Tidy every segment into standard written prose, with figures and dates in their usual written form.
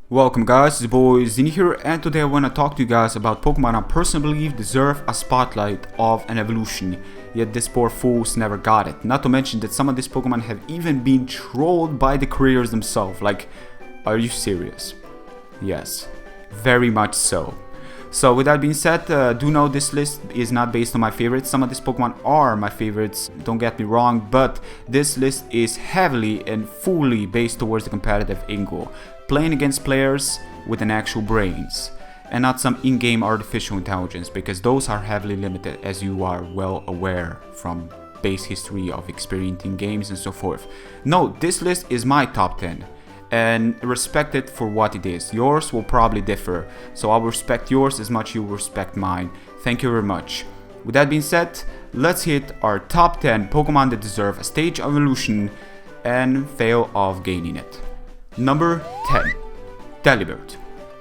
Welcome guys, it's your boy Zini here, and today I want to talk to you guys about Pokemon I personally believe deserve a spotlight of an evolution, yet these poor fools never got it. Not to mention that some of these Pokemon have even been trolled by the creators themselves. Like, are you serious? Yes, very much so. So with that being said, do know this list is not based on my favorites. Some of these Pokemon are my favorites, don't get me wrong, but this list is heavily and fully based towards the competitive angle. Playing against players with an actual brains and not some in-game artificial intelligence, because those are heavily limited, as you are well aware from base history of experiencing games and so forth. No, this list is my top 10 and respect it for what it is. Yours will probably differ, so I'll respect yours as much as you respect mine. Thank you very much. With that being said, let's hit our top 10 Pokemon that deserve a stage of evolution and fail of gaining it. Number 10. Delibird.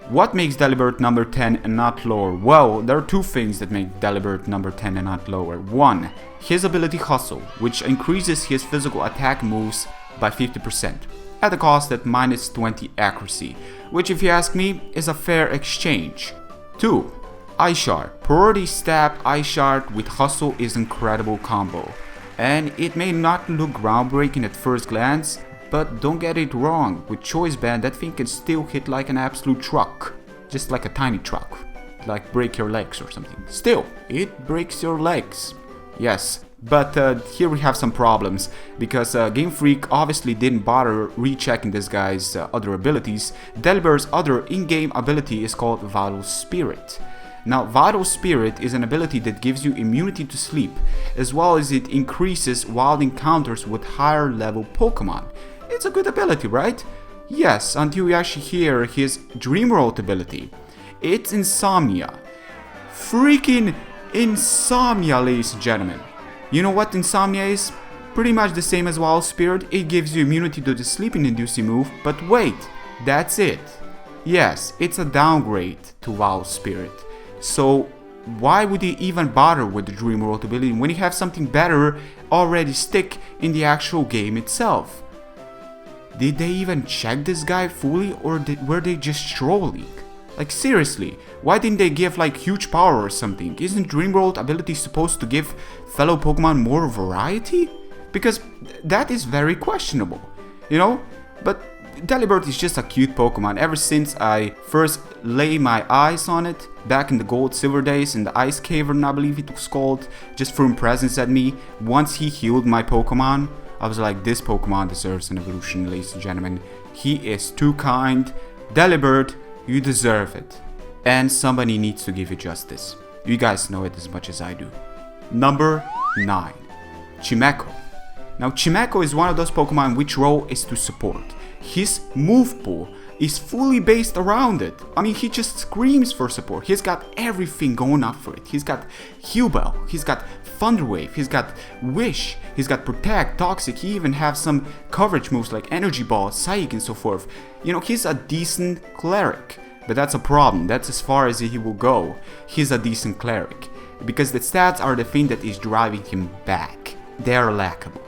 What makes Delibird number 10 and not lower? Well, there are two things that make Delibird number 10 and not lower. One, his ability Hustle, which increases his physical attack moves by 50%, at a cost at minus 20 accuracy, which if you ask me, is a fair exchange. 2. Ice Shard. Priority stab Ice Shard with Hustle is incredible combo, and it may not look groundbreaking at first glance, but don't get it wrong, with Choice Band that thing can still hit like an absolute truck. Just like a tiny truck. Like break your legs or something. Still, it breaks your legs. Yes, but here we have some problems, because Game Freak obviously didn't bother rechecking this guy's other abilities. Delibird's other in-game ability is called Vital Spirit. Now, Vital Spirit is an ability that gives you immunity to sleep, as well as it increases wild encounters with higher level Pokemon. It's a good ability, right? Yes, until you actually hear his Dreamworld ability. It's Insomnia. Freaking Insomnia, ladies and gentlemen. You know what Insomnia is? Pretty much the same as Wild Spirit. It gives you immunity to the sleeping inducing move, but wait, that's it. Yes, it's a downgrade to Wild Spirit. So why would you even bother with the Dreamworld ability when you have something better already stick in the actual game itself? Did they even check this guy fully, or were they just trolling? Like seriously, why didn't they give like huge power or something? Isn't Dreamworld ability supposed to give fellow Pokemon more variety? Because that is very questionable, you know? But Delibird is just a cute Pokemon. Ever since I first lay my eyes on it, back in the Gold Silver days, in the Ice Cavern I believe it was called, just throwing presents at me, once he healed my Pokemon, I was like, this Pokemon deserves an evolution, ladies and gentlemen. He is too kind. Delibird, you deserve it. And somebody needs to give you justice. You guys know it as much as I do. Number 9. Chimecho. Now, Chimecho is one of those Pokemon which role is to support. His move pool is fully based around it. I mean, he just screams for support. He's got everything going up for it. He's got Heal Bell, he's got Thunder Wave, he's got Wish, he's got Protect, Toxic, he even has some coverage moves like Energy Ball, Psychic and so forth. You know, he's a decent cleric, but that's a problem. That's as far as he will go. He's a decent cleric, because the stats are the thing that is driving him back. They are lackable.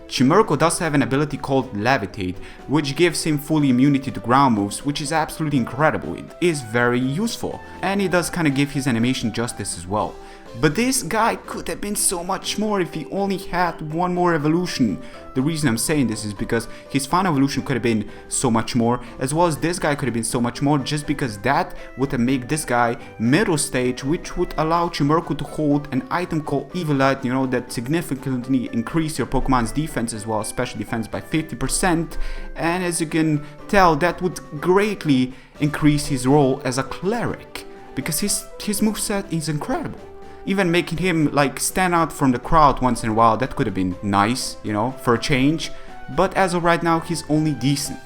Chimecho does have an ability called Levitate, which gives him full immunity to ground moves, which is absolutely incredible. It is very useful, and it does kind of give his animation justice as well. But this guy could have been so much more if he only had one more evolution. The reason I'm saying this is because his final evolution could have been so much more, as well as this guy could have been so much more, just because that would have made this guy middle stage, which would allow Chimecho to hold an item called Evilite, you know, that significantly increase your Pokemon's defense as well, special defense by 50%, and as you can tell, that would greatly increase his role as a cleric, because his moveset is incredible. Even making him like stand out from the crowd once in a while, that could have been nice, you know, for a change. But as of right now, he's only decent.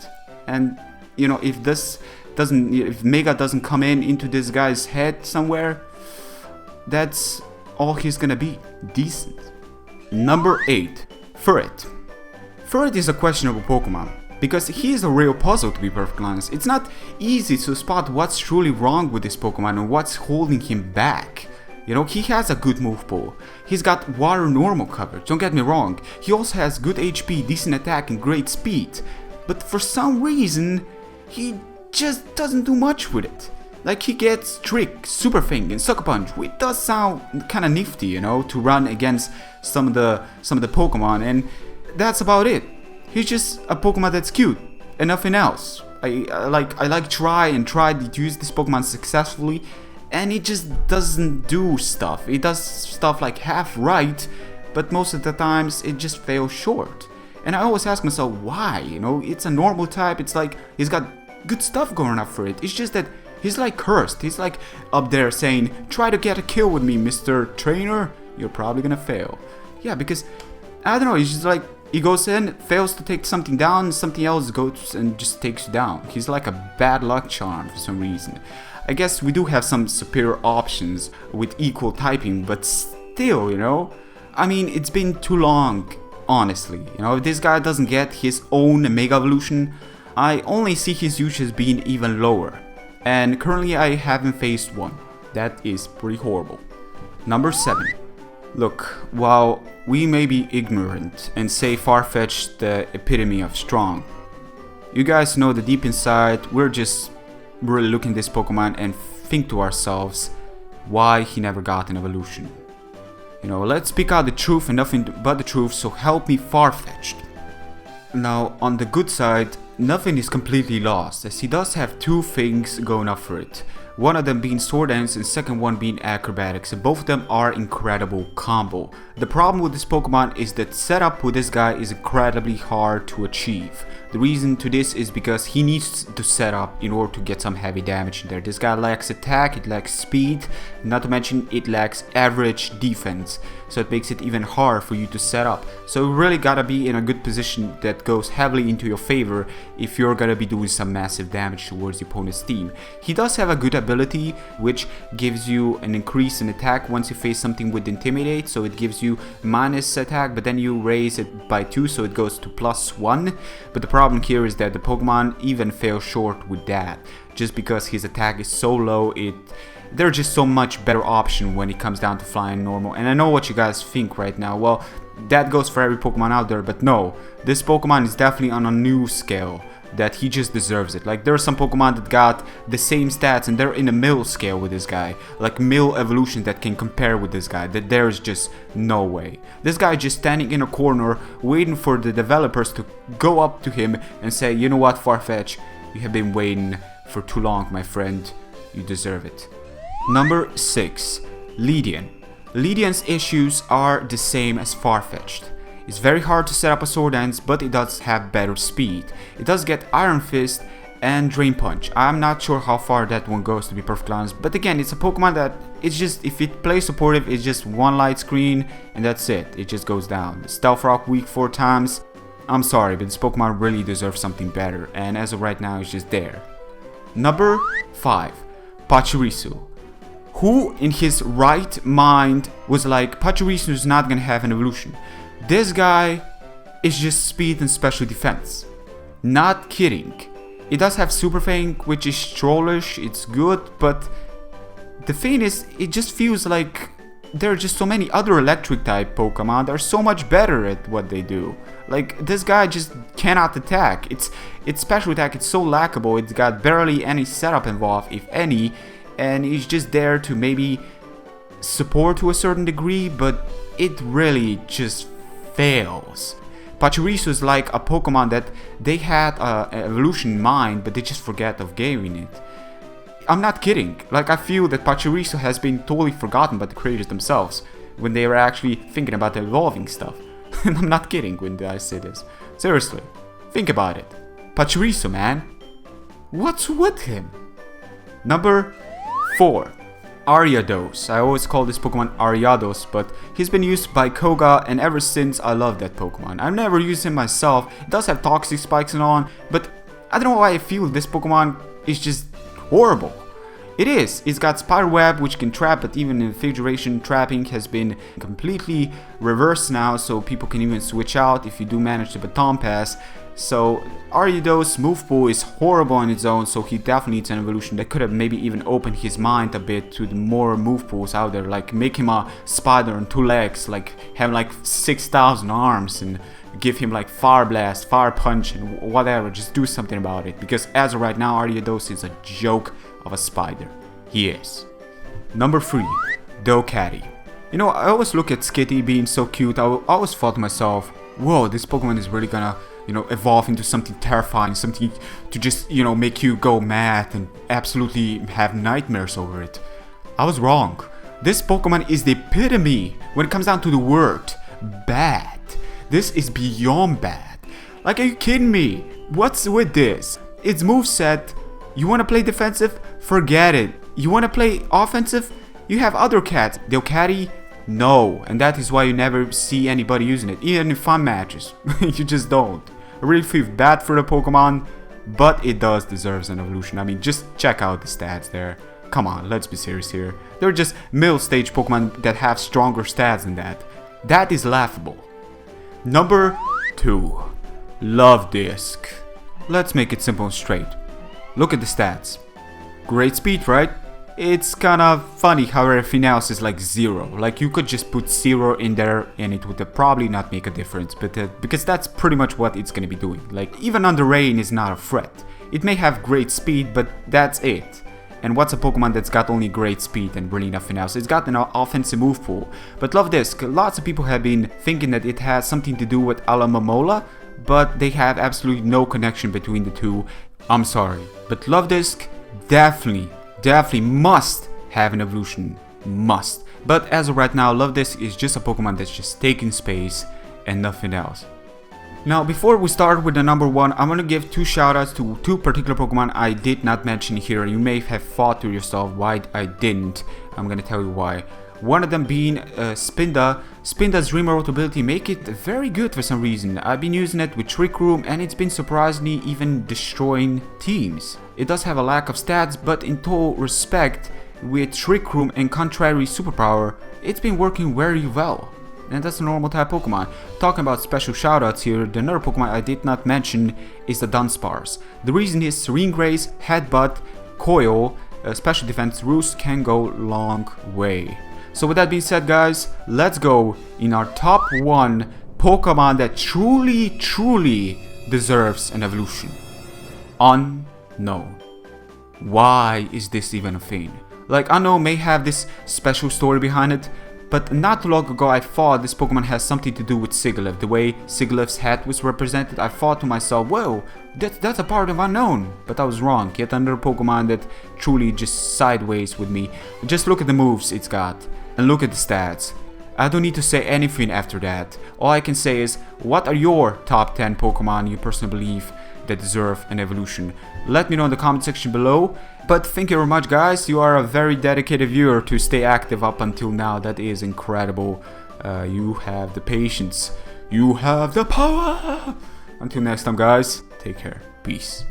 And you know, if Mega doesn't come into this guy's head somewhere, that's all he's gonna be, decent. Number 8. Furret. Furret is a questionable Pokemon, because he is a real puzzle, to be perfectly honest. It's not easy to spot what's truly wrong with this Pokemon and what's holding him back. You know, he has a good move pool. He's got water normal coverage, don't get me wrong. He also has good HP, decent attack and great speed. But for some reason, he just doesn't do much with it. Like, he gets Trick, Super Fang, and Sucker Punch, which does sound kind of nifty, you know, to run against some of the Pokemon, and that's about it. He's just a Pokemon that's cute, and nothing else. I tried to use this Pokemon successfully, and it just doesn't do stuff. It does stuff like half right, but most of the times it just fails short. And I always ask myself why, you know, it's a normal type, it's like he's got good stuff going up for it. It's just that he's like cursed. He's like up there saying, try to get a kill with me, Mr. Trainer. You're probably gonna fail. Yeah, because, I don't know, he's just like, he goes in, fails to take something down, something else goes and just takes you down. He's like a bad luck charm for some reason. I guess we do have some superior options with equal typing, but still, you know? I mean, it's been too long, honestly. You know, if this guy doesn't get his own Mega Evolution, I only see his usage as being even lower. And currently I haven't faced one. That is pretty horrible. Number 7. Look, while we may be ignorant and say Farfetch'd the epitome of strong, you guys know that deep inside we're just really looking at this Pokemon and think to ourselves why he never got an evolution. You know, let's speak out the truth and nothing but the truth, so help me Farfetch'd. Now, on the good side, nothing is completely lost, as he does have two things going up for it. One of them being Sword Dance and second one being Acrobatics, and both of them are incredible combo. The problem with this Pokemon is that setup with this guy is incredibly hard to achieve. The reason to this is because he needs to set up in order to get some heavy damage in there. This guy lacks attack, it lacks speed, not to mention it lacks average defense. So it makes it even harder for you to set up. So you really gotta be in a good position that goes heavily into your favor if you're gonna be doing some massive damage towards the opponent's team. He does have a good ability which gives you an increase in attack once you face something with Intimidate. So it gives you minus attack, but then you raise it by 2, so it goes to +1. But the problem here is that the Pokemon even fails short with that, just because his attack is so low. They're just so much better option when it comes down to flying normal. And I know what you guys think right now, well, that goes for every Pokemon out there, but no, this Pokemon is definitely on a new scale that he just deserves it. Like, there are some Pokemon that got the same stats and they're in a mill scale with this guy, like mill evolution that can compare with this guy, that there's just no way. This guy just standing in a corner waiting for the developers to go up to him and say, you know what, Farfetch'd, you have been waiting for too long, my friend, you deserve it. Number 6. Lumineon. Lumion's issues are the same as Farfetch'd. It's very hard to set up a Sword Dance, but it does have better speed. It does get Iron Fist and Drain Punch. I'm not sure how far that one goes, to be perfectly honest, but again, it's a Pokemon that it's just, if it plays supportive, it's just one light screen and that's it. It just goes down. Stealth Rock weak 4 times. I'm sorry, but this Pokemon really deserves something better, and as of right now, it's just there. Number 5. Pachirisu. Who in his right mind was like, Pachirisu is not gonna have an evolution? This guy is just speed and special defense. Not kidding. It does have Super Fang, which is trollish, it's good, but the thing is, it just feels like there are just so many other electric type Pokemon that are so much better at what they do. Like, this guy just cannot attack. Its special attack, it's so lackable, it's got barely any setup involved, if any, and he's just there to maybe support to a certain degree, but it really just fails. Pachirisu is like a Pokemon that they had an evolution in mind, but they just forget of giving it. I'm not kidding. Like, I feel that Pachirisu has been totally forgotten by the creators themselves when they were actually thinking about the evolving stuff. And I'm not kidding when I say this. Seriously, think about it. Pachirisu, man. What's with him? Number 4. Ariados. I always call this Pokemon Ariados, but he's been used by Koga, and ever since I love that Pokemon. I've never used him myself. It does have Toxic Spikes and on, but I don't know why I feel this Pokemon is just horrible. It is. It's got Spider Web, which can trap, but even Infiltration trapping has been completely reversed now, so people can even switch out if you do manage to Baton Pass. So Ariados' move pool is horrible on its own, so he definitely needs an evolution that could have maybe even opened his mind a bit to the more move pools out there, like make him a spider on 2 legs, like have like 6,000 arms and give him like Fire Blast, Fire Punch, and whatever. Just do something about it. Because as of right now, Ariados is a joke of a spider. He is. Number 3, Caddy. You know, I always look at Skitty being so cute. I always thought to myself, whoa, this Pokemon is really gonna, you know, evolve into something terrifying, something to just, you know, make you go mad and absolutely have nightmares over it. I was wrong. This Pokemon is the epitome when it comes down to the word bad. This is beyond bad. Like, are you kidding me? What's with this? Its moveset, you wanna play defensive? Forget it. You wanna play offensive? You have other cats. Delcatty? No. And that is why you never see anybody using it. Even in fun matches. You just don't. I really feel bad for the Pokemon, but it does deserve an evolution. I mean, just check out the stats there. Come on, let's be serious here. They're just middle stage Pokemon that have stronger stats than that. That is laughable. Number 2. Luvdisc. Let's make it simple and straight. Look at the stats. Great speed, right? It's kind of funny how everything else is like 0. Like, you could just put 0 in there and it would probably not make a difference, but because that's pretty much what it's gonna be doing. Like, even under rain is not a threat. It may have great speed, but that's it. And what's a Pokemon that's got only great speed and really nothing else? It's got an offensive move pool. But Luvdisc, lots of people have been thinking that it has something to do with Alomomola, but they have absolutely no connection between the two. I'm sorry, but Luvdisc definitely must have an evolution. Must. But as of right now, Luvdisc is just a Pokemon that's just taking space and nothing else. Now, before we start with the number 1, I'm gonna give 2 shoutouts to 2 particular Pokemon I did not mention here. You may have thought to yourself why I didn't. I'm gonna tell you why. One of them being Spinda. Spinda's remote ability make it very good for some reason. I've been using it with Trick Room and it's been surprisingly even destroying teams. It does have a lack of stats, but in total respect, with Trick Room and Contrary Superpower, it's been working very well. And that's a normal type Pokemon. Talking about special shoutouts here, the another Pokemon I did not mention is the Dunsparce. The reason is Serene Grace, Headbutt, Coil, Special Defense, Roost can go long way. So with that being said, guys, let's go in our top 1 Pokemon that truly deserves an evolution. Unown. Why is this even a thing? Like, Unown may have this special story behind it, but not too long ago I thought this Pokemon has something to do with Sigilyph. The way Sigilif's head was represented, I thought to myself, whoa, that's a part of Unown. But I was wrong. Yet another Pokemon that truly just sideways with me. Just look at the moves it's got. And look at the stats. I don't need to say anything after that. All I can say is, what are your top 10 Pokemon you personally believe that deserve an evolution? Let me know in the comment section below. But thank you very much, guys. You are a very dedicated viewer to stay active up until now. That is incredible. You have the patience. You have the power. Until next time, guys. Take care. Peace.